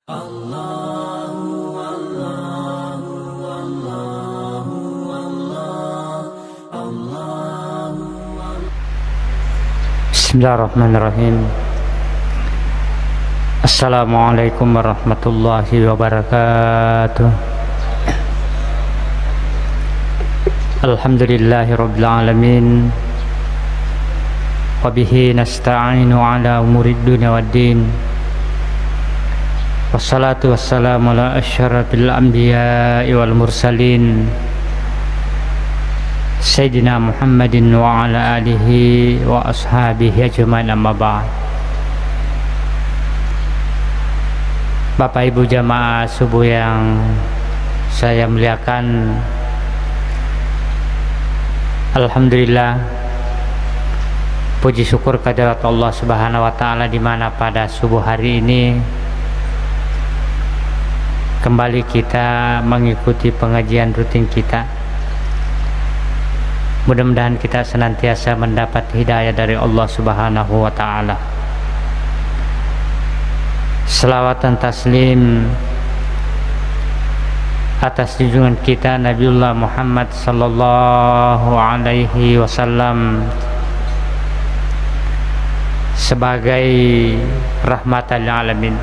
Bismillahirrahmanirrahim. Assalamualaikum warahmatullahi wabarakatuh. Alhamdulillahirabbil alamin. Wa bihi nasta'inu ala umurid dunya waddin. Wassalatu wassalamu ala asyrafil anbiya'i wal mursalin Sayyidina Muhammadin wa ala alihi wa ashabihi ajma'in, amma ba'd. Bapak Ibu jamaah subuh yang saya muliakan, alhamdulillah, puji syukur kehadirat Allah Subhanahu wa taala di mana pada subuh hari ini kembali kita mengikuti pengajian rutin kita. Mudah-mudahan kita senantiasa mendapat hidayah dari Allah Subhanahu wa taala. Selawat dan taslim atas junjungan kita Nabiullah Muhammad sallallahu alaihi wasallam sebagai rahmatan lil alamin.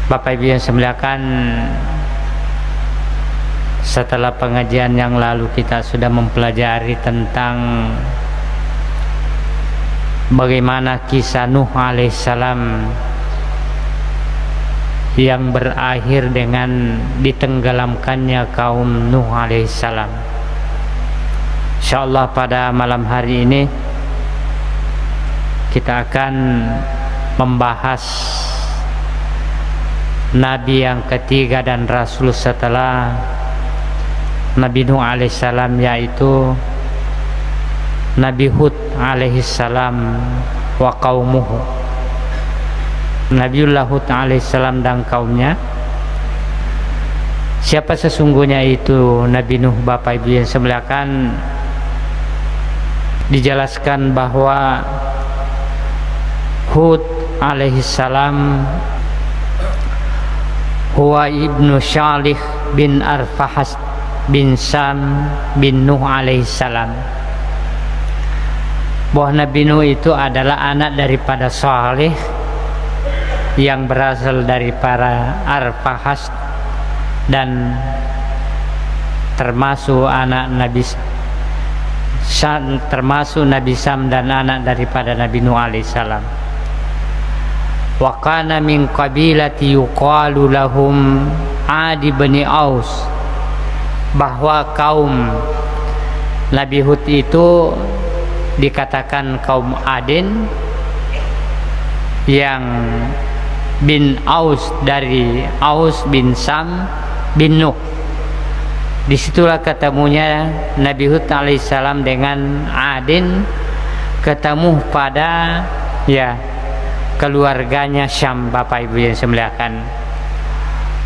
Bapak Ibu yang saya muliakan, setelah pengajian yang lalu kita sudah mempelajari tentang bagaimana kisah Nuh alaihissalam yang berakhir dengan ditenggelamkannya kaum Nuh alaihissalam. Insyaallah pada malam hari ini kita akan membahas Nabi yang ketiga dan Rasul setelah Nabi Nuh alaihissalam, yaitu Nabi Hud alaihissalam wa qaumuhu. Nabiullah Hud alaihissalam dan kaumnya. Siapa sesungguhnya itu Nabi Nuh? Bapak Ibu yang saya muliakan, dijelaskan bahwa Hud alaihissalam huwa ibnu Syalih bin Arfahas bin Sam bin Nuh alaihissalam. Bahwa Nabi Nuh itu adalah anak daripada Salih yang berasal dari para Arfahas dan termasuk anak Nabi Sam, termasuk Nabi Sam dan anak daripada Nabi Nuh alaihissalam. Wa kana min qabilati yuqalu lahum Adi bani Aus, bahwa kaum Nabi Hud itu dikatakan kaum Adin yang bin Aus dari Aus bin Sam bin Nuh. Disitulah ketemunya Nabi Hud alaihissalam dengan Adin, ketemu pada keluarganya Syam. Bapak Ibu yang saya muliakan,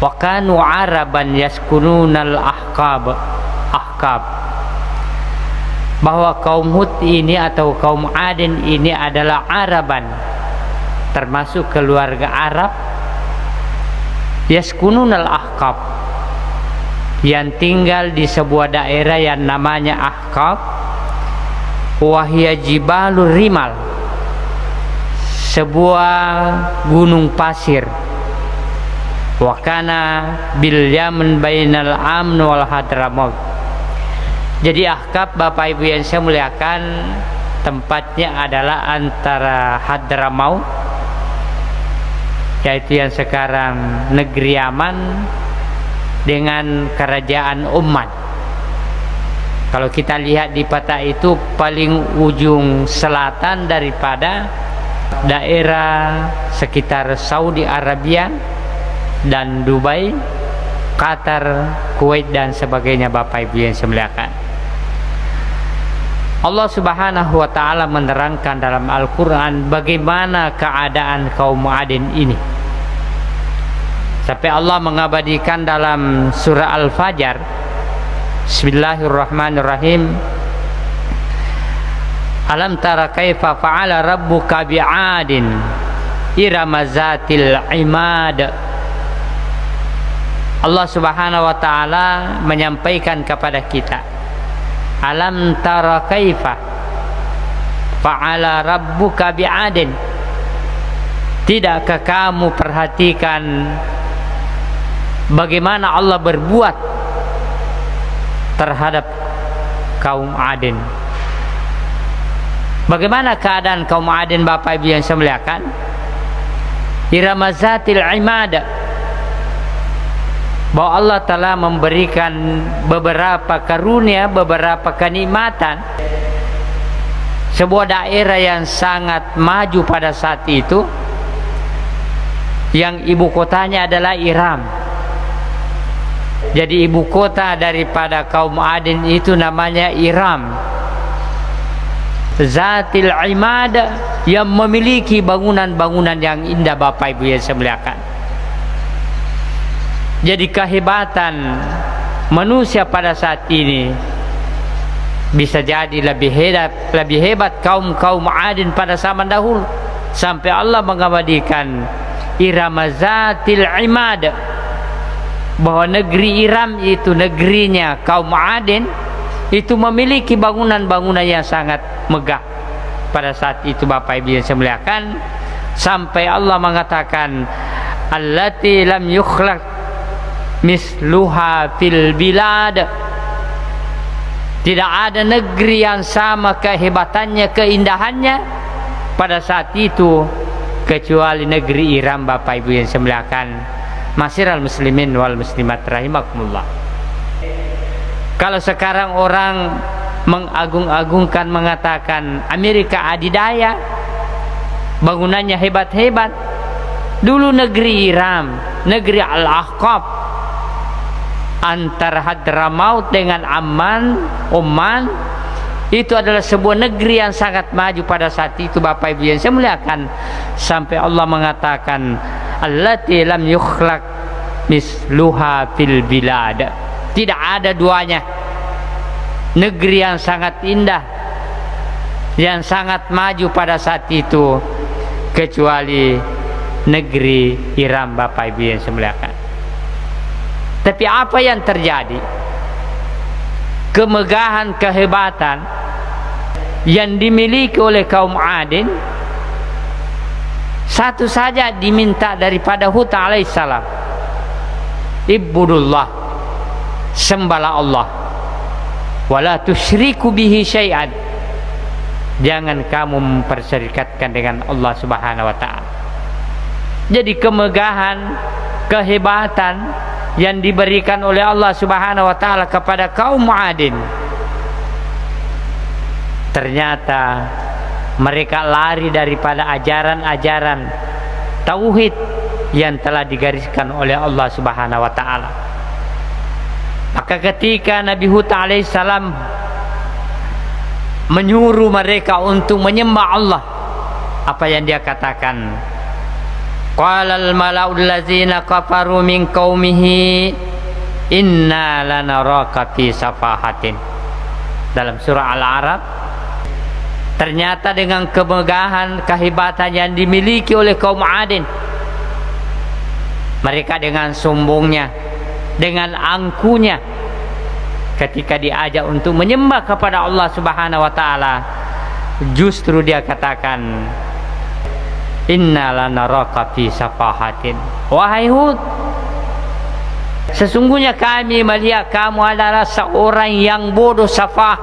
wa kanu araban yaskununal ahqab, bahwa kaum Hud ini atau kaum Adin ini adalah Araban, termasuk keluarga Arab, yaskununal ahqab, yang tinggal di sebuah daerah yang namanya Ahqab, wahya jibalur rimal, sebuah gunung pasir. Wa kana bil yaman bainal amn wal hadramaut. Jadi Ahqab, Bapak Ibu yang saya muliakan, tempatnya adalah antara Hadramaut, yaitu yang sekarang negeri Yaman, dengan kerajaan Umman. Kalau kita lihat di peta itu, paling ujung selatan daripada daerah sekitar Saudi Arabia dan Dubai, Qatar, Kuwait dan sebagainya. Bapak Ibu yang saya muliakan, Allah Subhanahu wa taala menerangkan dalam Al-Qur'an bagaimana keadaan kaum Adin ini, sampai Allah mengabadikan dalam surah Al-Fajr, Bismillahirrahmanirrahim, Alam tara kaifa fa'ala rabbuka bi'adin Irama zatil imad. Allah Subhanahu wa taala menyampaikan kepada kita, alam tara kaifa fa'ala rabbuka bi'adin. Tidakkah kamu perhatikan bagaimana Allah berbuat terhadap kaum Adin? Bagaimana keadaan kaum Adin, Bapak Ibu yang saya muliakan? Irama zatil imad, bahwa Allah telah memberikan beberapa karunia, beberapa kenikmatan. Sebuah daerah yang sangat maju pada saat itu, yang ibu kotanya adalah Iram. Jadi ibu kota daripada kaum Adin itu namanya Iram. Zatil imad, yang memiliki bangunan-bangunan yang indah, Bapak Ibu yang saya muliakan. Jadi kehebatan manusia pada saat ini bisa jadi lebih hebat kaum Adin pada zaman dahulu, sampai Allah mengabadikan Irama zatil imad, bahwa negeri Iram itu negerinya kaum Adin itu memiliki bangunan-bangunan yang sangat megah pada saat itu, Bapak Ibu yang saya muliakan. Sampai Allah mengatakan, allati lam yukhlaq misluha fil bilad. Tidak ada negeri yang sama kehebatannya, keindahannya pada saat itu kecuali negeri Iram, Bapak Ibu yang saya muliakan. Masyiral muslimin wal muslimat rahimakumullah. Kalau sekarang orang mengagung-agungkan, mengatakan Amerika adidaya, bangunannya hebat-hebat. Dulu negeri Iram, negeri Al-Ahqaf, antara Hadramaut dengan Amman, Oman, itu adalah sebuah negeri yang sangat maju pada saat itu, Bapak Ibu yang saya muliakan. Sampai Allah mengatakan, allati lam yukhlaq misluha fil bilad. Tidak ada duanya. Negeri yang sangat indah, yang sangat maju pada saat itu, kecuali negeri Iram, Bapak Ibu yang saya muliakan. Tapi apa yang terjadi? Kemegahan, kehebatan yang dimiliki oleh kaum Adin, satu saja diminta daripada Hud alaihissalam, ibudullah, sembahlah Allah, wala tusyriku bihi syai'an, jangan kamu memperserikatkan dengan Allah Subhanahu wa ta'ala. Jadi kemegahan, kehebatan yang diberikan oleh Allah Subhanahu wa ta'ala kepada kaum Adin, ternyata mereka lari daripada ajaran-ajaran tauhid yang telah digariskan oleh Allah Subhanahu wa ta'ala. Maka ketika Nabi Hud alaihissalam menyuruh mereka untuk menyembah Allah, apa yang dia katakan? Qalal mala'ul ladzina kafaru min qaumihi inna lanaraka fi safahatin. Dalam surah Al-A'raf, ternyata dengan kemegahan, kehebatan yang dimiliki oleh kaum Adin, mereka dengan sombongnya, dengan angkuhnya, ketika diajak untuk menyembah kepada Allah Subhanahu wa ta'ala, justru dia katakan, inna lanaraka fi safahatin. Wahai Hud, sesungguhnya kami melihat kamu adalah seorang yang bodoh, safah.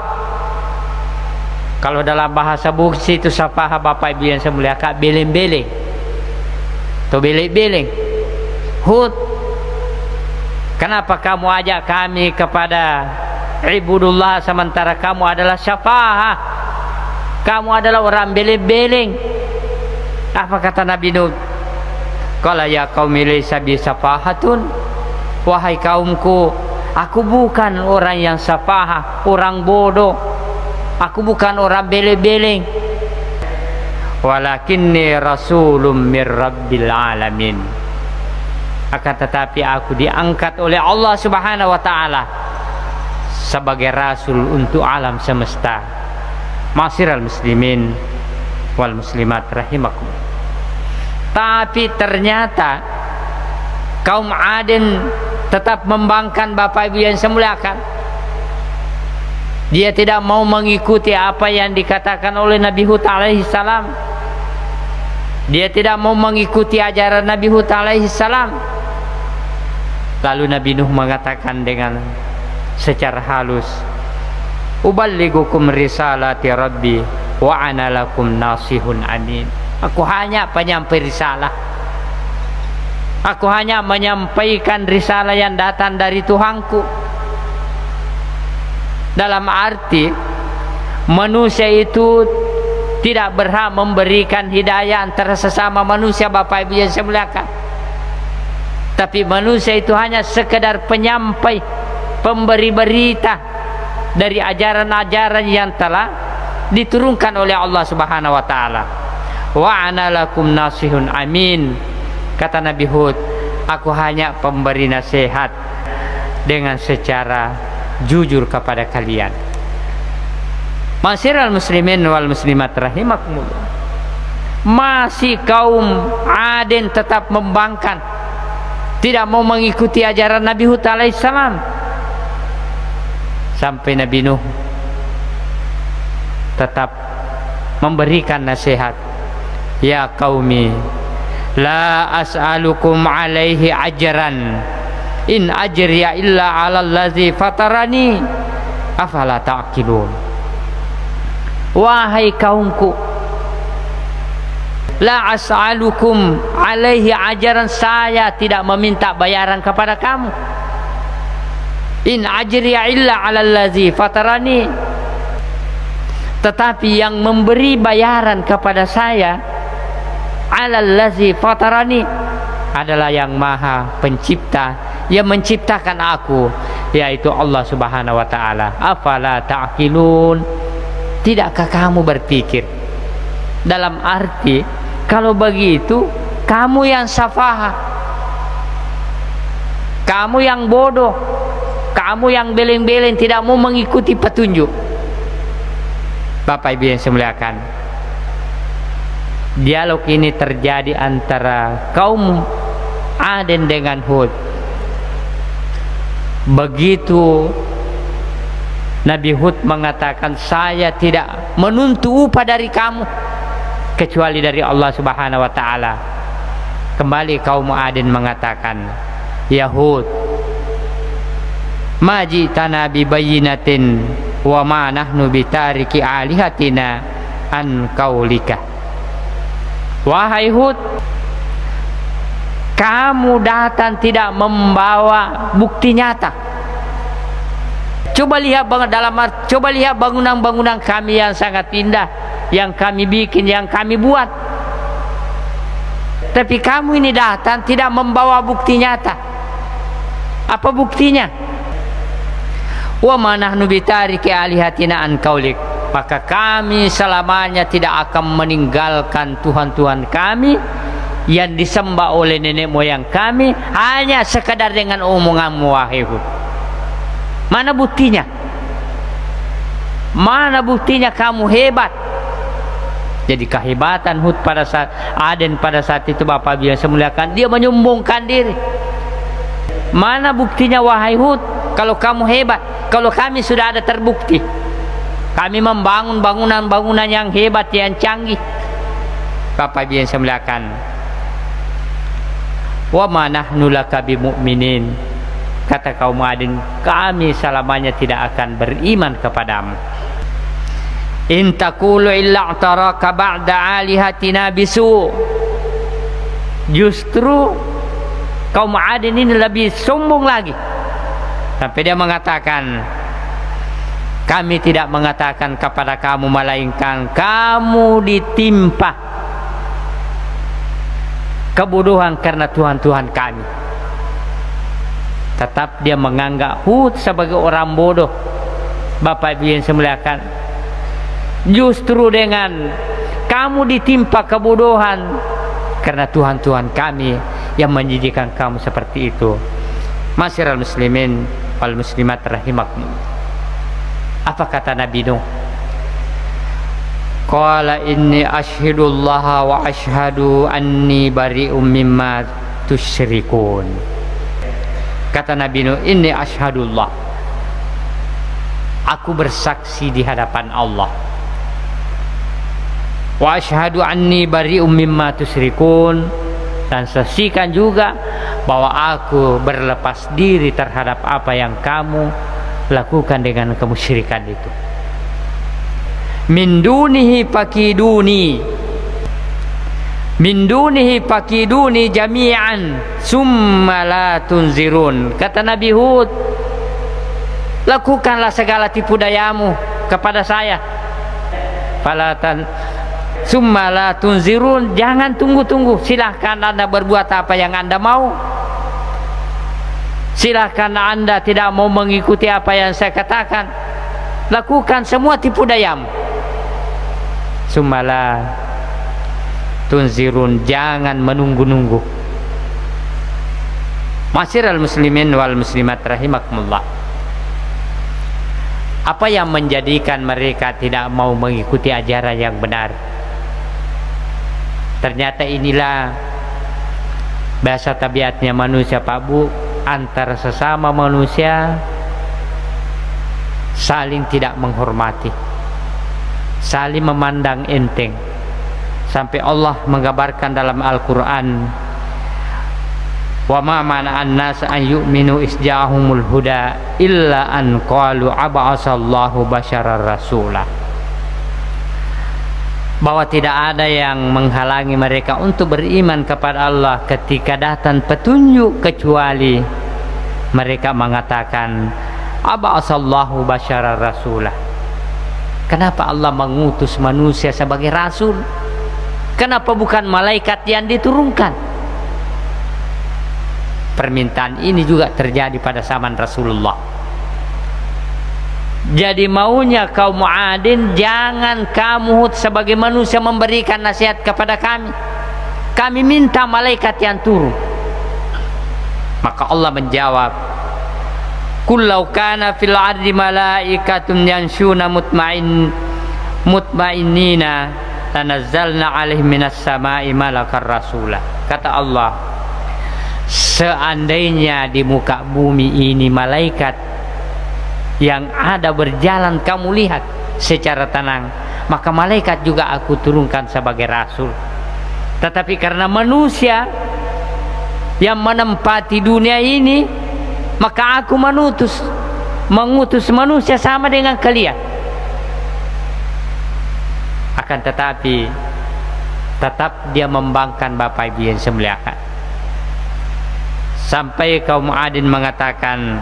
Kalau dalam bahasa buksi itu safah, Bapak Ibu yang saya muliakan, beleng-beleng atau beleng-beleng. Hud, kenapa kamu ajak kami kepada ibudullah sementara kamu adalah safah? Kamu adalah orang beleng-beleng. Apa kata Nabi Nuh? Qala ya qaumi laysa bi safahatun. Wahai kaumku, aku bukan orang yang safah, orang bodoh. Aku bukan orang beleng-beleng. Walakinni rasulun mir rabbil alamin. Akan tetapi aku diangkat oleh Allah Subhanahu wa ta'ala sebagai rasul untuk alam semesta. Ma'asyiral muslimin wal muslimat rahimakum. Tapi ternyata kaum Adin tetap membangkang Bapak Ibu yang saya muliakan. Dia tidak mau mengikuti apa yang dikatakan oleh Nabi Hud alaihi salam. Dia tidak mau mengikuti ajaran Nabi Hud alaihi salam. Lalu Nabi Nuh mengatakan dengan secara halus, "Uballigukum risalati Rabbi wa ana lakum nasihun amin." Aku hanya penyampai risalah. Aku hanya menyampaikan risalah yang datang dari Tuhanku. Dalam arti manusia itu tidak berhak memberikan hidayah antara sesama manusia, Bapak Ibu yang saya muliakan. Tapi manusia itu hanya sekedar penyampai, pemberi berita dari ajaran-ajaran yang telah diturunkan oleh Allah Subhanahu wa taala. Wa ana lakum nasihun amin. Kata Nabi Hud, aku hanya pemberi nasihat dengan secara jujur kepada kalian. Masyiral muslimin wal muslimat rahimakumullah. Masih kaum Adin tetap membangkang, tidak mau mengikuti ajaran Nabi Hud alaihissalam. Sampai Nabi Nuh tetap memberikan nasihat, ya qaumi la as'alukum alaihi ajran in ajriya illa 'alal ladzi fatarani afala ta'qilun. Wahai kaumku, la as'alukum alaihi ajran, saya tidak meminta bayaran kepada kamu. In ajriya illa 'alal ladzi fatarani, tetapi yang memberi bayaran kepada saya, 'alal ladzi fatarani, adalah yang Maha Pencipta, yang menciptakan aku, yaitu Allah Subhanahu wa taala. Afala ta'qilun, tidakkah kamu berpikir? Dalam arti, kalau begitu kamu yang safaha, kamu yang bodoh, kamu yang beleng-beleng, tidak mau mengikuti petunjuk. Bapak Ibu yang saya muliakan, dialog ini terjadi antara kaum Adin dengan Hud. Begitu Nabi Hud mengatakan, saya tidak menuntut upah dari kamu kecuali dari Allah Subhanahu wa taala. Kembali kaum Adin mengatakan, ya Hud, ma ji'tana bi bayyinatin wa ma nahnu bitariki alihatina an qaulika. Wahai Hud, kamu datang tidak membawa bukti nyata. Coba lihat bangunan-bangunan kami yang sangat indah, yang kami bikin, yang kami buat. Tapi kamu ini datang tidak membawa bukti nyata. Apa buktinya? Wa ma nahnu bitariki alihatina an qaulik. Maka kami selamanya tidak akan meninggalkan Tuhan-Tuhan kami yang disembah oleh nenek moyang kami hanya sekadar dengan omonganmu, wahai Hud. Mana buktinya? Mana buktinya kamu hebat? Jadi kehebatan Hud pada saat Aden pada saat itu, Bapak Ibu yang saya muliakan, dia menyombongkan diri. Mana buktinya, wahai Hud, kalau kamu hebat? Kalau kami sudah ada terbukti, kami membangun bangunan-bangunan yang hebat, yang canggih. Bapak Ibu yang saya muliakan, wa ma nahnu laka bimu'minin, kata kaum Adin, kami selamanya tidak akan beriman kepadamu. In taqulu illa taraka ba'da alihatina bisu. Justru kaum Adin ini lebih sombong lagi, sampai dia mengatakan, kami tidak mengatakan kepada kamu melainkan kamu ditimpa kebodohan karena Tuhan-Tuhan kami. Tetap dia menganggap Hud sebagai orang bodoh. Bapak Ibu yang saya muliakan, justru dengan kamu ditimpa kebodohan karena Tuhan-Tuhan kami yang menjadikan kamu seperti itu. Masyiral muslimin wal muslimat rahimakumullah. Apa kata Nabi Nuh? Qala inni asyhadullaha wa asyhadu anni bari'um mimma tusyrikun. Kata Nabi Nuh, inni asyhadullah, aku bersaksi di hadapan Allah, wa asyhadu anni bari'um mimma tusyrikun, dan saksikan juga bahwa aku berlepas diri terhadap apa yang kamu lakukan dengan kemusyrikan itu. Min dunihi fakiduni, min dunihi fakiduni jami'an summa la tunzirun. Kata Nabi Hud, lakukanlah segala tipu dayamu kepada saya. Falatan summa la tunzirun, jangan tunggu-tunggu, silahkan Anda berbuat apa yang Anda mau. Silahkan Anda tidak mau mengikuti apa yang saya katakan, lakukan semua tipu dayamu. Summa la tunzirun, jangan menunggu-nunggu. Masyiral muslimin wal muslimat rahimakumullah. Apa yang menjadikan mereka tidak mau mengikuti ajaran yang benar? Ternyata inilah bahasa tabiatnya manusia, Pak Bu. Antara sesama manusia saling tidak menghormati, saling memandang enteng. Sampai Allah menggambarkan dalam Al-Quran, wa ma mana'an nas an yu'minu isja'ahumul huda illa an qalu ab'asallahu basyarar rasulah, bahwa tidak ada yang menghalangi mereka untuk beriman kepada Allah ketika datang petunjuk, kecuali mereka mengatakan ab'asallahu basyarar rasulah. Kenapa Allah mengutus manusia sebagai rasul? Kenapa bukan malaikat yang diturunkan? Permintaan ini juga terjadi pada zaman Rasulullah. Jadi maunya kaum Adin, jangan kamu sebagai manusia memberikan nasihat kepada kami. Kami minta malaikat yang turun. Maka Allah menjawab, Qul law kana fil ardi malaikatun yanshuna mutmainnina tanazzalna alaihim minas samai malakar rasulah. Kata Allah, seandainya di muka bumi ini malaikat yang ada berjalan kamu lihat secara tenang, maka malaikat juga aku turunkan sebagai rasul. Tetapi karena manusia yang menempati dunia ini, maka aku mengutus manusia sama dengan kalian. Akan tetapi tetap dia membangkang bapak ibu yang semuliakan, sampai kaum Adin mengatakan,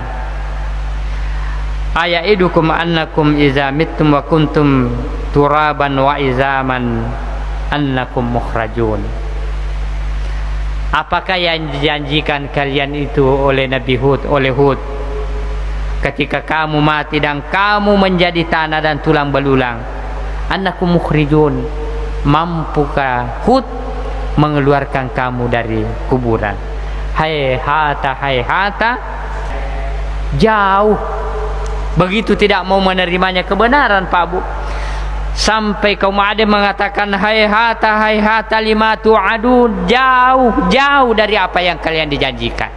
aya'idukum annakum iza mittum wa kuntum turaban wa izaman annakum mukhrajun. Apakah yang dijanjikan kalian itu oleh Nabi Hud, oleh Hud, ketika kamu mati dan kamu menjadi tanah dan tulang belulang? Annakum mukhrijun, mampukah Hud mengeluarkan kamu dari kuburan? Hayhata hayhata, jauh. Begitu tidak mau menerimanya kebenaran, Pak Bu, sampai kaum Adin mengatakan hayhata hayhata lima tu'adun, jauh dari apa yang kalian dijanjikan.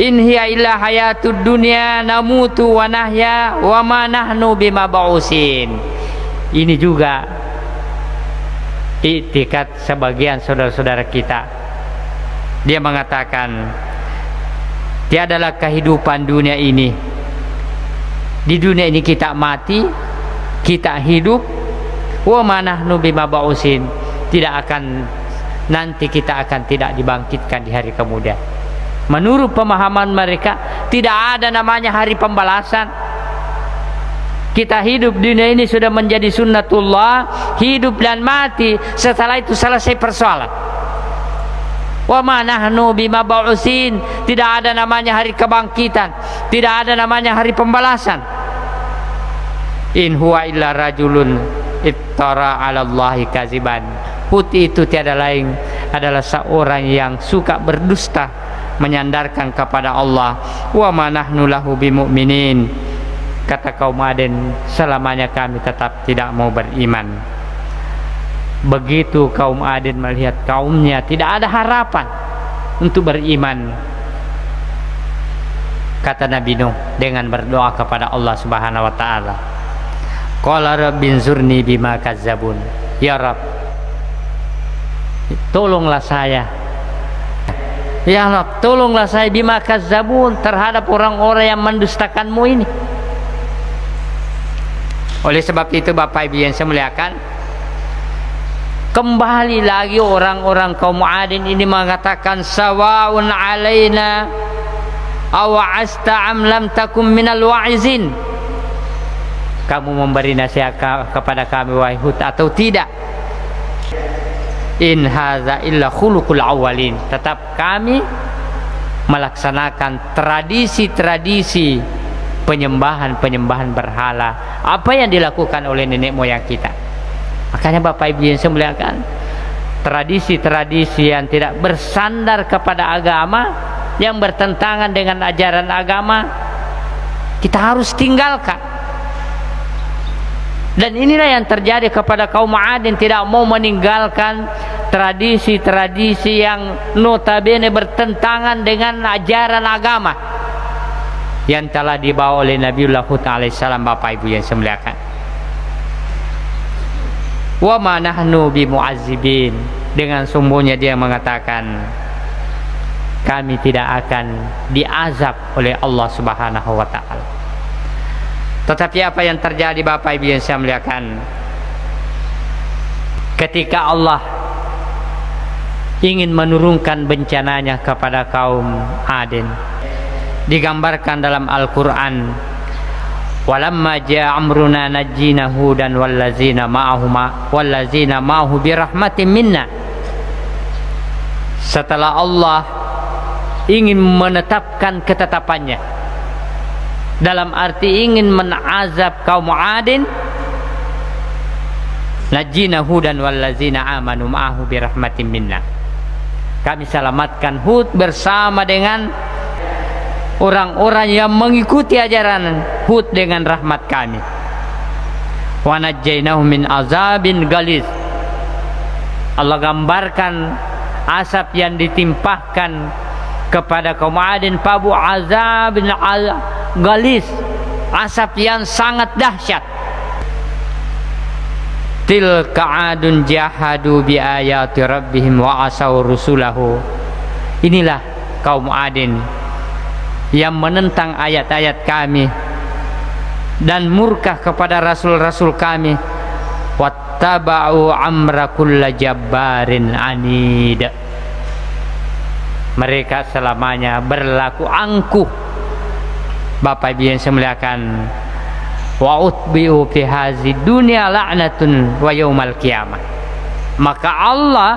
In hiya illa hayatud dunya namutu wa nahya wa ma nahnu bimab'usin. Ini juga i'tikad sebagian saudara-saudara kita. Dia mengatakan, tiadalah kehidupan dunia ini. Di dunia ini kita mati, kita hidup, wa ma nahnu bimab'usin, tidak akan, nanti kita akan tidak dibangkitkan di hari kemudian. Menurut pemahaman mereka, tidak ada namanya hari pembalasan. Kita hidup di dunia ini sudah menjadi sunnatullah, hidup dan mati, setelah itu selesai persoalan. Wa ma nahnu bimab'usin, tidak ada namanya hari kebangkitan, tidak ada namanya hari pembalasan. In huwa illa rajulun iftara 'ala Allahi kaziban. Hud itu tiada lain adalah seorang yang suka berdusta, menyandarkan kepada Allah. Wa ma nahnu lahu bimu'minin, Kata kaum Aden, selamanya kami tetap tidak mau beriman. Begitu kaum Aden melihat kaumnya tidak ada harapan untuk beriman, kata Nabi Nuh dengan berdoa kepada Allah Subhanahu wa taala, qala rabbinzurni bima kazzabun, ya Rabb, tolonglah saya, ya Rabb, tolonglah saya bima kazzabun, terhadap orang-orang yang mendustakanmu ini. Oleh sebab itu Bapak Ibu yang saya muliakan, kembali lagi orang-orang kaum Adin ini mengatakan, sawaun alaina awa'asta am lam takum minal wa'izin. Kamu memberi nasihat kepada kami wahai Hud atau tidak? In hadza illa khuluqul awwalin. Tetap kami melaksanakan tradisi-tradisi penyembahan berhala, apa yang dilakukan oleh nenek moyang kita. Makanya Bapak Ibu yang saya muliakan, tradisi-tradisi yang tidak bersandar kepada agama, yang bertentangan dengan ajaran agama, kita harus tinggalkan. Dan inilah yang terjadi kepada kaum Adin, tidak mau meninggalkan tradisi-tradisi yang notabene bertentangan dengan ajaran agama yang telah dibawa oleh Nabiullah Hud alaihissalam. Bapak Ibu yang saya muliakan, wa ma nahnu bimu'azzibin, dengan sungguhnya dia mengatakan kami tidak akan diazab oleh Allah Subhanahu wa taala. Tetapi apa yang terjadi Bapak Ibu yang saya muliakan, ketika Allah ingin menurunkan bencananya kepada kaum Adin, digambarkan dalam Al-Quran, walamma ja'a amruna najjina hudan wallazina ma'ahu birahmatin minna. Setelah Allah ingin menetapkan ketetapannya, dalam arti ingin menazab kaum Adin, najjina hudan wallazina amanu ma'ahu birahmatin minna, kami selamatkan Hud bersama dengan orang-orang yang mengikuti ajaran Hud dengan rahmat kami. Wa najjainahu min azabin galiz. Allah gambarkan asap yang ditimpahkan kepada kaum Adin, pabu azabin galiz, asap yang sangat dahsyat. Tilka adun jahadu bi ayati rabbihim wa asaw rusulahu. Inilah kaum Adin yang menentang ayat-ayat kami dan murka kepada rasul-rasul kami. Wattaba'u amra kulla jabbarin anid. Mereka selamanya berlaku angkuh. Bapak Ibu yang saya muliakan, wa utbi'u fi hazi dunya la'natun wa yaumal qiyamah. Maka Allah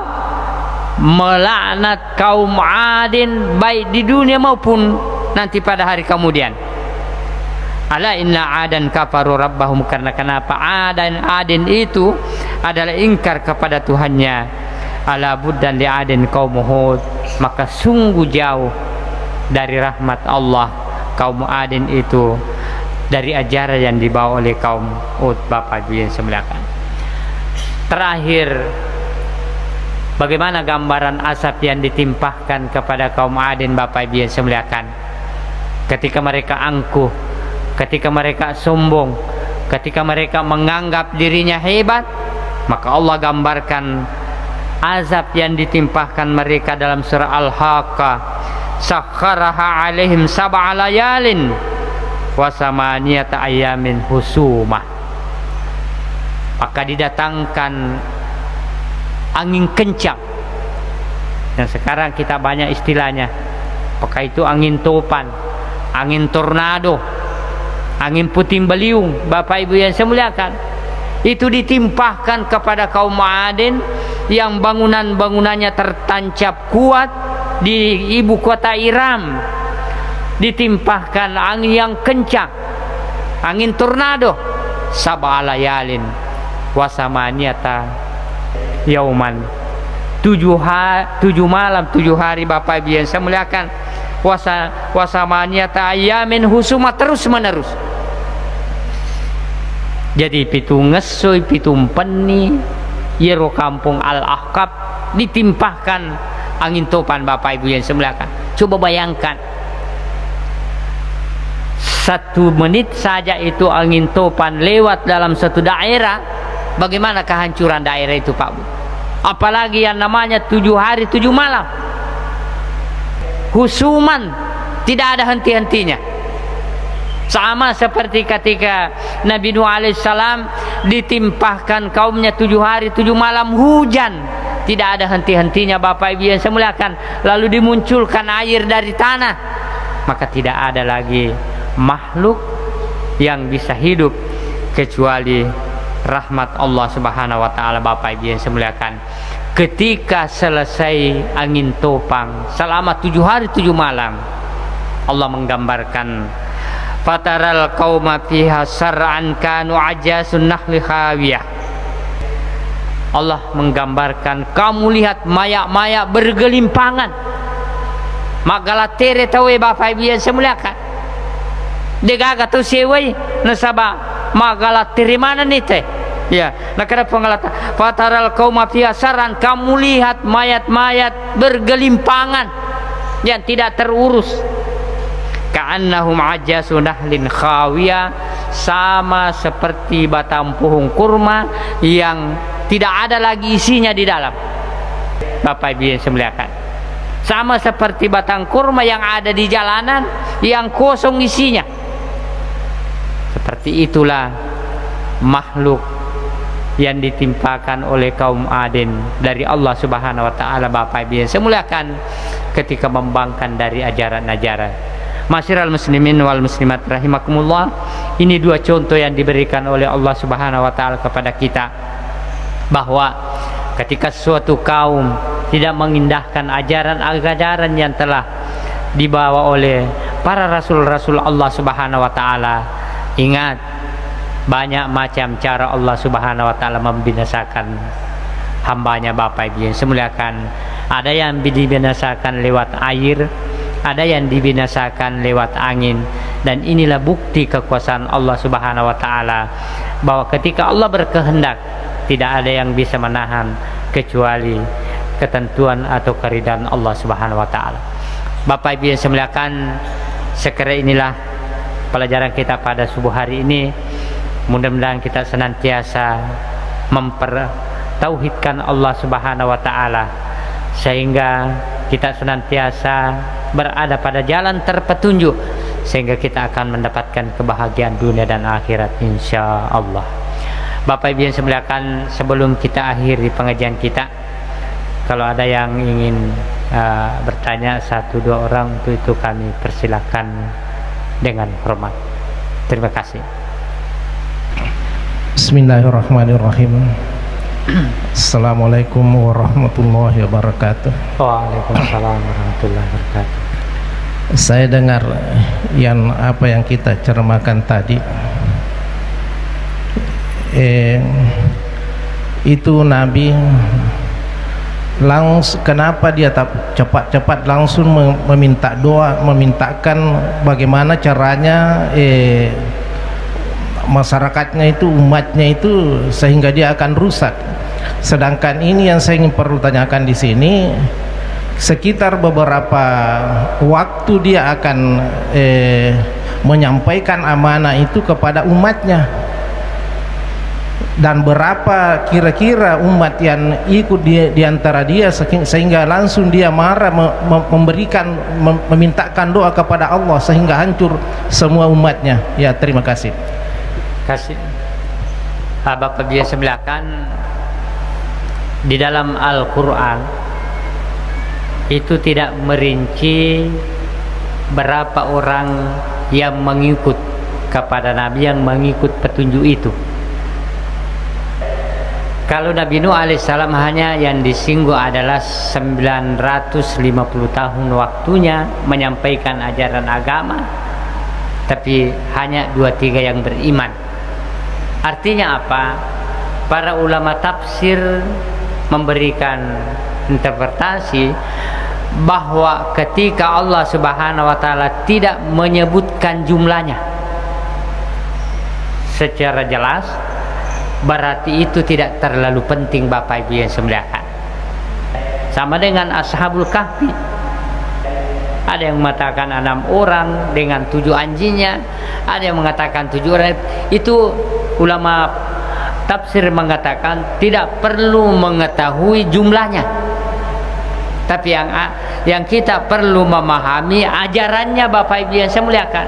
melaknat kaum Adin baik di dunia maupun nanti pada hari kemudian. Ala inna adan kafaru rabbahum, karena kenapa Adin itu adalah ingkar kepada Tuhannya. Ala buddan li adin kaum Hud, maka sungguh jauh dari rahmat Allah kaum Adin itu dari ajaran yang dibawa oleh kaum Hud. Bapak Ibu yang saya muliakan, terakhir, bagaimana gambaran asap yang ditimpahkan kepada kaum Adin Bapak Ibu yang saya muliakan, ketika mereka angkuh, ketika mereka sombong, ketika mereka menganggap dirinya hebat, maka Allah gambarkan azab yang ditimpahkan mereka dalam surah Al-Haqqah, sakharaha alaihim sab'a layalin wa samaniyata ayamin husumah. Maka didatangkan angin kencang, dan sekarang kita banyak istilahnya, apakah itu angin topan, angin tornado, angin puting beliung. Bapak Ibu yang saya muliakan, itu ditimpahkan kepada kaum Adin yang bangunan-bangunannya tertancap kuat di ibu kota Iram. Ditimpahkan angin yang kencang, angin tornado, sab'a layalin wasamaniata yauman, 7 malam 7 hari Bapak Ibu yang saya muliakan, wasamaniata ayamin husuma, terus menerus Jadi pitu ngesoi, pitu peni, yero kampung Al-Ahqaf ditimpahkan angin topan Bapak Ibu yang semuliakan. Coba bayangkan, 1 menit saja itu angin topan lewat dalam satu daerah, bagaimana kehancuran daerah itu Pak Bu? Apalagi yang namanya 7 hari 7 malam, husuman tidak ada henti-hentinya. Sama seperti ketika Nabi Nuh alaihissalam ditimpahkan kaumnya 7 hari 7 malam hujan, tidak ada henti-hentinya Bapak Ibu yang saya muliakan. Lalu dimunculkan air dari tanah, maka tidak ada lagi makhluk yang bisa hidup kecuali rahmat Allah Subhanahu wa taala. Bapak Ibu yang saya muliakan, ketika selesai angin topang selama 7 hari 7 malam, Allah menggambarkan fataral qauma fiha sar'an kanu ajasun nahli khawiyah. Allah menggambarkan, kamu lihat mayak-mayak bergelimpangan. Magala tere tawe Bapak Ibu yang saya muliakan, degaga tu sewai nasaba magala tere mana nih teh ya. Nah kada pengalata fataral qauma fiha sar'an, kamu lihat mayat-mayat bergelimpangan yang tidak terurus. Ka'annahum ajasu nahlin khawiyah, sama seperti batang pohon kurma yang tidak ada lagi isinya di dalam. Bapak Ibu yang saya muliakan, sama seperti batang kurma yang ada di jalanan yang kosong isinya. Seperti itulah makhluk yang ditimpakan oleh kaum Aden dari Allah Subhanahu wa taala. Bapak Ibu yang saya muliakan, ketika membangkang dari ajaran-ajaran. Masyiral muslimin wal muslimat rahimakumullah, ini 2 contoh yang diberikan oleh Allah Subhanahu wa taala kepada kita, bahwa ketika suatu kaum tidak mengindahkan ajaran-ajaran yang telah dibawa oleh para rasul-rasul Allah Subhanahu wa taala, ingat, banyak macam cara Allah Subhanahu wa taala membinasakan hambanya. Bapak Ibu yang saya muliakan, ada yang dibinasakan lewat air, ada yang dibinasakan lewat angin. Dan inilah bukti kekuasaan Allah Subhanahu wa taala, bahwa ketika Allah berkehendak, tidak ada yang bisa menahan kecuali ketentuan atau keridhaan Allah Subhanahu wa taala. Bapak Ibu yang saya muliakan, sekira inilah pelajaran kita pada subuh hari ini. Mudah-mudahan kita senantiasa mempertauhidkan Allah Subhanahu wa taala, sehingga kita senantiasa berada pada jalan terpetunjuk, sehingga kita akan mendapatkan kebahagiaan dunia dan akhirat insya Allah. Bapak Ibu yang saya muliakan, sebelum kita akhiri pengajian kita, kalau ada yang ingin bertanya 1-2 orang, untuk itu kami persilahkan dengan hormat. Terima kasih. Bismillahirrahmanirrahim. Assalamualaikum warahmatullahi wabarakatuh. Waalaikumsalam warahmatullahi wabarakatuh. Saya dengar apa yang kita cermakan tadi, itu Nabi langsung, kenapa dia cepat-cepat langsung meminta doa, memintakan bagaimana caranya masyarakatnya itu, umatnya itu, sehingga dia akan rusak. Sedangkan ini yang saya ingin perlu tanyakan di sini, sekitar beberapa waktu dia akan menyampaikan amanah itu kepada umatnya, dan berapa kira-kira umat yang ikut di antara dia, sehingga langsung dia marah, memintakan doa kepada Allah sehingga hancur semua umatnya. Ya, terima kasih. Bapak biasa belakang, di dalam Al-Quran itu tidak merinci berapa orang yang mengikut kepada Nabi, yang mengikut petunjuk itu. Kalau Nabi Nuh alaihissalam hanya yang disinggung adalah 950 tahun waktunya menyampaikan ajaran agama, tapi hanya 2-3 yang beriman. Artinya apa? Para ulama tafsir memberikan interpretasi bahwa ketika Allah Subhanahu wa taala tidak menyebutkan jumlahnya, secara jelas, berarti itu tidak terlalu penting Bapak Ibu yang semuliakan. Sama dengan Ashabul Kahfi, ada yang mengatakan 6 orang dengan 7 anjingnya, ada yang mengatakan 7 orang. Itu ulama tafsir mengatakan tidak perlu mengetahui jumlahnya, tapi yang kita perlu memahami ajarannya Bapak Ibu yang saya muliakan.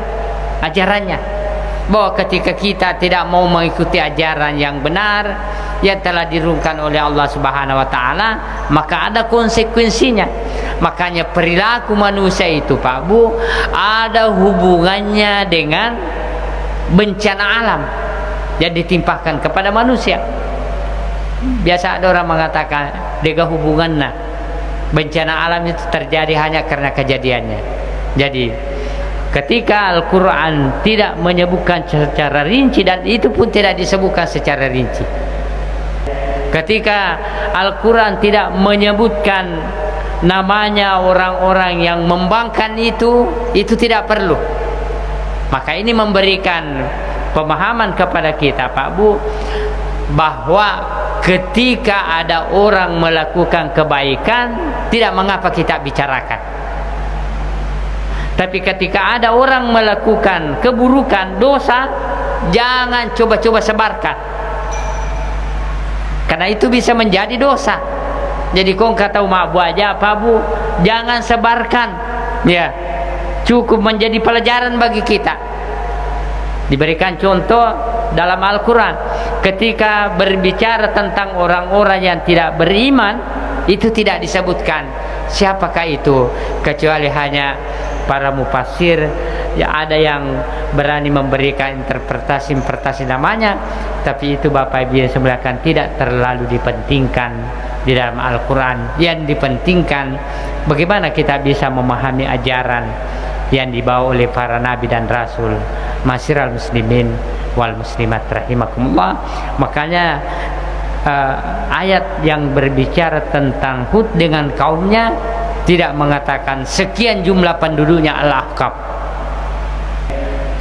Ajarannya bahwa ketika kita tidak mau mengikuti ajaran yang benar yang telah dirungkan oleh Allah Subhanahu wa taala, maka ada konsekuensinya. Makanya perilaku manusia itu Pak Bu ada hubungannya dengan bencana alam yang ditimpakan kepada manusia. Biasa ada orang mengatakan dega hubungannya bencana alam itu terjadi hanya karena kejadiannya. Jadi ketika Al-Quran tidak menyebutkan secara rinci, dan itu pun tidak disebutkan secara rinci, ketika Al-Quran tidak menyebutkan namanya orang-orang yang membangkang itu tidak perlu. Maka ini memberikan pemahaman kepada kita Pak Bu bahwa ketika ada orang melakukan kebaikan tidak mengapa kita bicarakan, tapi ketika ada orang melakukan keburukan, dosa, jangan coba-coba sebarkan, karena itu bisa menjadi dosa. Jadi kau kata mak bu aja Pak Bu, jangan sebarkan, ya cukup menjadi pelajaran bagi kita. Diberikan contoh dalam Al-Quran ketika berbicara tentang orang-orang yang tidak beriman, itu tidak disebutkan siapakah itu, kecuali hanya para mufassir. Ya, ada yang berani memberikan interpretasi namanya, tapi itu Bapak Ibu yang semuliakan tidak terlalu dipentingkan di dalam Al-Quran. Yang dipentingkan bagaimana kita bisa memahami ajaran yang dibawa oleh para nabi dan rasul. Masyiral muslimin wal muslimat rahimakumullah. Makanya ayat yang berbicara tentang Hud dengan kaumnya tidak mengatakan sekian jumlah penduduknya Al-Ahqaf,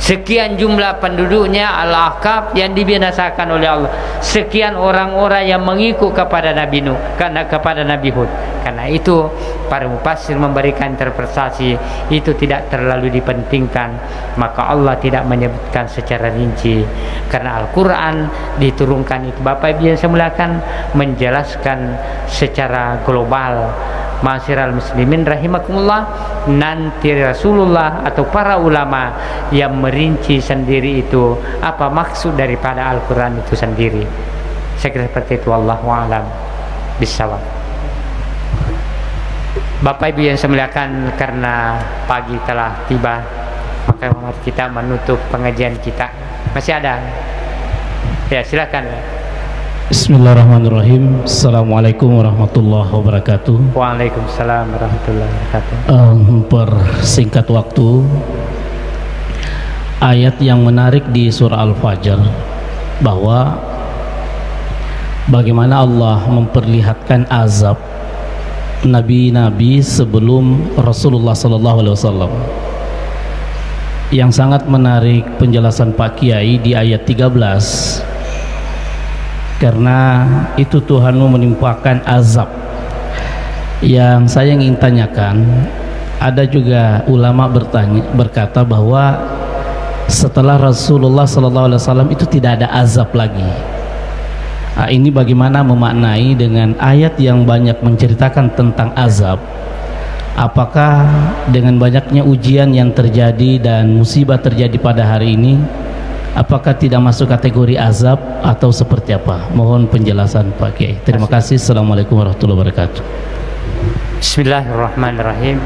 sekian jumlah penduduknya Al-Ahqaf yang dibinasakan oleh Allah, sekian orang-orang yang mengikut kepada Nabi Nuh, karena kepada Nabi Hud. Karena itu para mufassir memberikan interpretasi itu tidak terlalu dipentingkan, maka Allah tidak menyebutkan secara rinci, karena Al-Quran diturunkan itu Bapak Ibu yang saya muliakan menjelaskan secara global. Masyiral muslimin rahimakumullah, nanti Rasulullah atau para ulama yang merinci sendiri itu apa maksud daripada Al-Quran itu sendiri. Saya kira seperti itu. Wallahu a'lam bishawab. Bapak Ibu yang saya muliakan, karena pagi telah tiba, maka mari kita menutup pengajian kita. Masih ada? Ya, silakan. Bismillahirrahmanirrahim. Assalamualaikum warahmatullahi wabarakatuh. Waalaikumsalam warahmatullahi wabarakatuh. Persingkat waktu, ayat yang menarik di surah Al-Fajr bahwa bagaimana Allah memperlihatkan azab nabi-nabi sebelum Rasulullah SAW. Yang sangat menarik penjelasan Pak Kiai di ayat 13, karena itu Tuhanmu menimpakan azab. Yang saya ingin tanyakan, ada juga ulama berkata bahwa setelah Rasulullah SAW itu tidak ada azab lagi. Nah, ini bagaimana memaknai dengan ayat yang banyak menceritakan tentang azab? Apakah dengan banyaknya ujian yang terjadi dan musibah terjadi pada hari ini, apakah tidak masuk kategori azab atau seperti apa? Mohon penjelasan Pak Kiai. Terima kasih. Assalamualaikum warahmatullahi wabarakatuh. Bismillahirrahmanirrahim.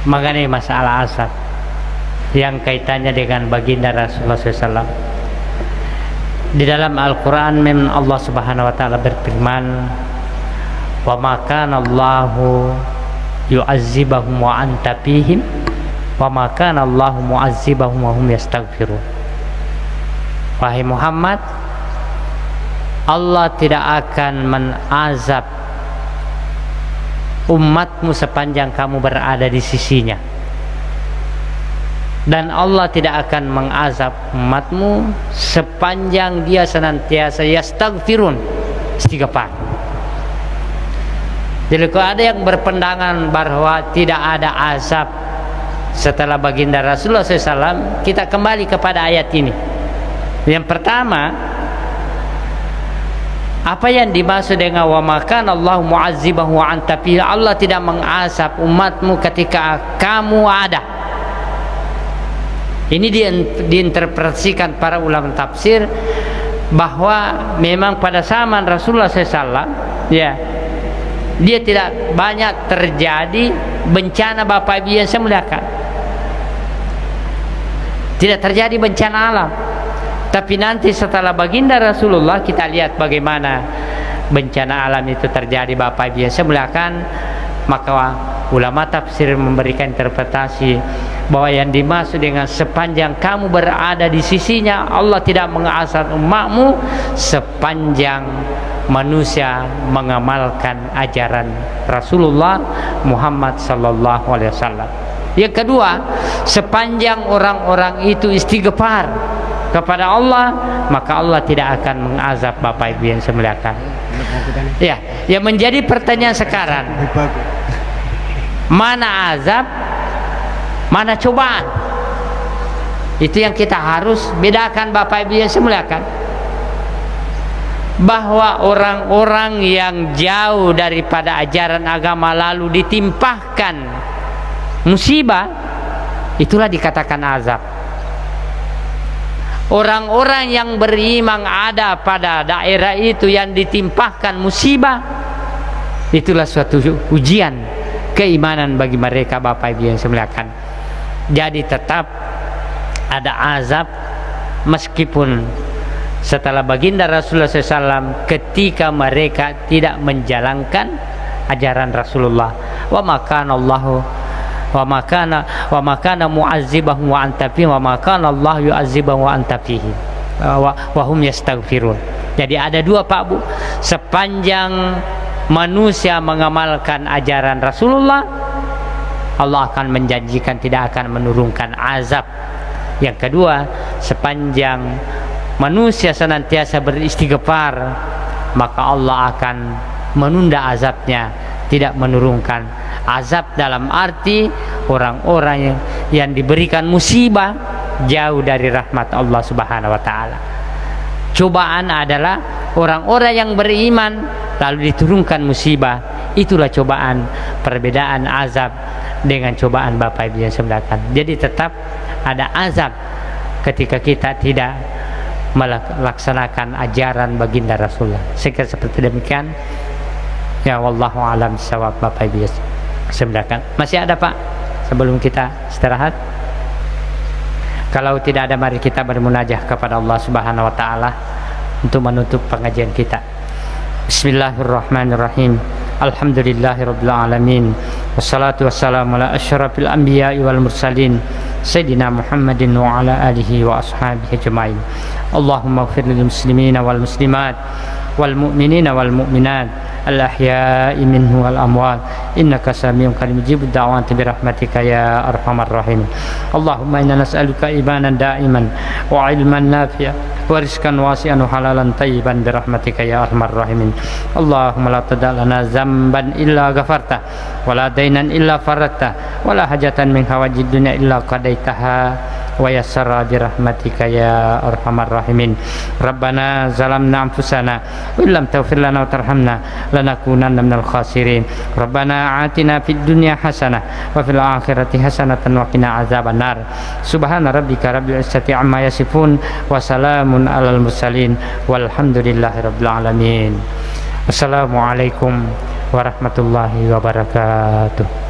Mengenai masalah azab yang kaitannya dengan baginda Rasulullah SAW, di dalam Al-Quran memang Allah Subhanahu wa ta'ala berfirman, wa ma kana Allahu yu'azzibahum wa anta fihim wa ma kana Allahu mu'azzibahum wa hum yastaghfirun. Wahai Muhammad, Allah tidak akan menazab umatmu sepanjang kamu berada di sisinya, dan Allah tidak akan mengazab umatmu sepanjang dia senantiasa yastaghfirun, istighfar. Jadi kalau ada yang berpendangan bahwa tidak ada azab setelah baginda Rasulullah SAW, kita kembali kepada ayat ini. Yang pertama, apa yang dimaksud dengan wa makana Allahu mu'azzibahu wa anta fihi, Allah tidak mengazab umatmu ketika kamu ada. Ini diinterpretasikan para ulama tafsir bahwa memang pada zaman Rasulullah SAW, ya, dia tidak banyak terjadi bencana. Bapak Ibu yang saya muliakan, tidak terjadi bencana alam. Tapi nanti setelah baginda Rasulullah, kita lihat bagaimana bencana alam itu terjadi. Bapak Ibu yang saya muliakan, maka ulama tafsir memberikan interpretasi bahwa yang dimaksud dengan sepanjang kamu berada di sisinya, Allah tidak mengazab umatmu sepanjang manusia mengamalkan ajaran Rasulullah Muhammad sallallahu alaihi wasallam. Yang kedua, sepanjang orang-orang itu istighfar kepada Allah, maka Allah tidak akan mengazab. Bapak Ibu yang saya muliakan. Ya, yang menjadi pertanyaan sekarang, mana azab, mana cobaan? Itu yang kita harus bedakan, Bapak Ibu yang saya muliakan. Bahwa orang-orang yang jauh daripada ajaran agama lalu ditimpahkan musibah, itulah dikatakan azab. Orang-orang yang beriman ada pada daerah itu yang ditimpahkan musibah, itulah suatu ujian keimanan bagi mereka, Bapak Ibu yang saya muliakan. Jadi tetap ada azab meskipun setelah baginda Rasulullah SAW ketika mereka tidak menjalankan ajaran Rasulullah. Wa makana Allahu wa makana mu'azzibahum wa anta fihi wa makana Allah yu'azzibahum wa anta fihi wa hum yastaghfirun. Jadi ada dua, Pak Bu. Sepanjang manusia mengamalkan ajaran Rasulullah, Allah akan menjanjikan tidak akan menurunkan azab. Yang kedua, sepanjang manusia senantiasa beristighfar, maka Allah akan menunda azabnya, tidak menurunkan azab. Dalam arti orang-orang yang diberikan musibah jauh dari rahmat Allah Subhanahu wa taala. Cobaan adalah orang-orang yang beriman lalu diturunkan musibah, itulah cobaan. Perbedaan azab dengan cobaan, Bapak Ibu yang saya muliakan. Jadi tetap ada azab ketika kita tidak melaksanakan ajaran baginda Rasulullah. Sekiranya seperti demikian, ya wallahu alam bissawab, Bapak Ibu saya muliakan. Masih ada, Pak, sebelum kita istirahat? Kalau tidak ada, mari kita bermunajah kepada Allah Subhanahu wa taala untuk menutup pengajian kita. Bismillahirrahmanirrahim. Alhamdulillahirabbil alamin. Wassalatu wassalamu ala asyrafil anbiya'i wal mursalin Sayyidina Muhammadin wa ala alihi wa ashabihi ajma'in. Allahumma ighfir lil muslimina wal muslimat wal mu'minina wal mu'minat al ahya'i minhum wal amwat innaka samiun qareeb mujibud da'wati bi rahmatika ya arhamar rahim. Allahumma inna nas'aluka imanan da'iman wa ilman nafi'a wa rizqan wasi'an wa halalan thayyiban bi rahmatika ya arhamar rahimin. Allahumma la tada' lana zamban illa ghafarta wa la dainan illa faradta wa la hajatan min hawajid dunya illa qadaitaha wa yassara bi rahmatika ya arhamar rahimin. Rabbana zalamna anfusana wa illam taghfir lana wa tarhamna lanakunanna minal khasirin. Rabbana atina fid dunya hasanah wa fil akhirati hasanatan wa qina azabannar. Subhana rabbika rabbil izzati amma yasifun wa salamun alal mursalin walhamdulillahi rabbil alamin. Assalamualaikum warahmatullahi wabarakatuh.